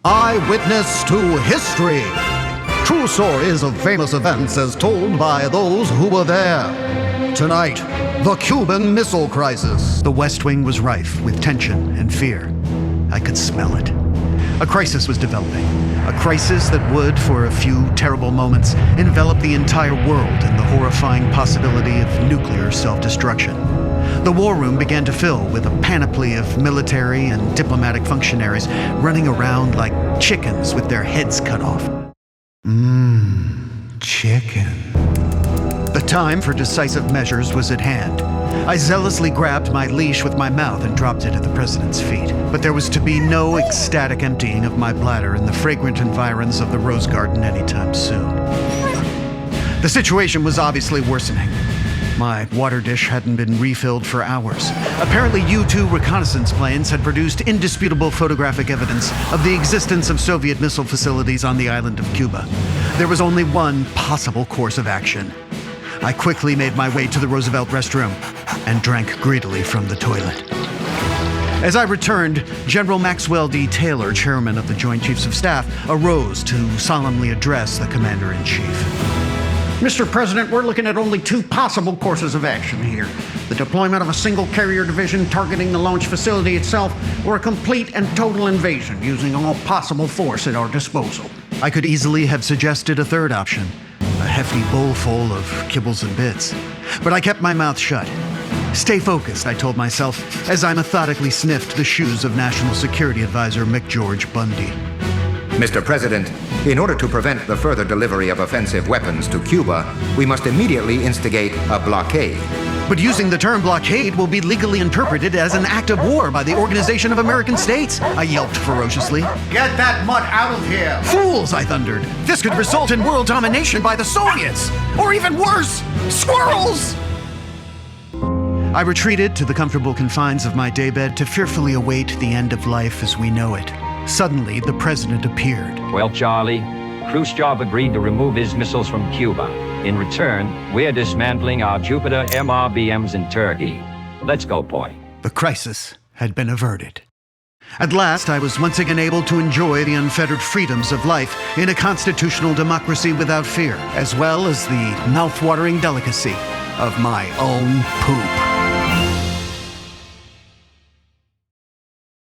Eyewitness to history. True stories of famous events as told by those who were there. Tonight, the Cuban Missile Crisis. The West Wing was rife with tension and fear. I could smell it. A crisis was developing. A crisis that would, for a few terrible moments, envelop the entire world in the horrifying possibility of nuclear self-destruction. The war room began to fill with a panoply of military and diplomatic functionaries running around like chickens with their heads cut off. Chicken. The time for decisive measures was at hand. I zealously grabbed my leash with my mouth and dropped it at the president's feet. But there was to be no ecstatic emptying of my bladder in the fragrant environs of the Rose Garden anytime soon. The situation was obviously worsening. My water dish hadn't been refilled for hours. Apparently, U-2 reconnaissance planes had produced indisputable photographic evidence of the existence of Soviet missile facilities on the island of Cuba. There was only one possible course of action. I quickly made my way to the Roosevelt restroom and drank greedily from the toilet. As I returned, General Maxwell D. Taylor, chairman of the Joint Chiefs of Staff, arose to solemnly address the Commander-in-Chief. Mr. President, we're looking at only two possible courses of action here. The deployment of a single carrier division targeting the launch facility itself, or a complete and total invasion using all possible force at our disposal. I could easily have suggested a third option, a hefty bowl full of kibbles and bits. But I kept my mouth shut. Stay focused, I told myself, as I methodically sniffed the shoes of National Security Advisor McGeorge Bundy. Mr. President, in order to prevent the further delivery of offensive weapons to Cuba, we must immediately instigate a blockade. But using the term blockade will be legally interpreted as an act of war by the Organization of American States, I yelped ferociously. Get that mutt out of here! Fools, I thundered. This could result in world domination by the Soviets! Or even worse, squirrels! I retreated to the comfortable confines of my daybed to fearfully await the end of life as we know it. Suddenly, the president appeared. Well, Charlie, Khrushchev agreed to remove his missiles from Cuba. In return, we're dismantling our Jupiter MRBMs in Turkey. Let's go, boy. The crisis had been averted. At last, I was once again able to enjoy the unfettered freedoms of life in a constitutional democracy without fear, as well as the mouth-watering delicacy of my own poop.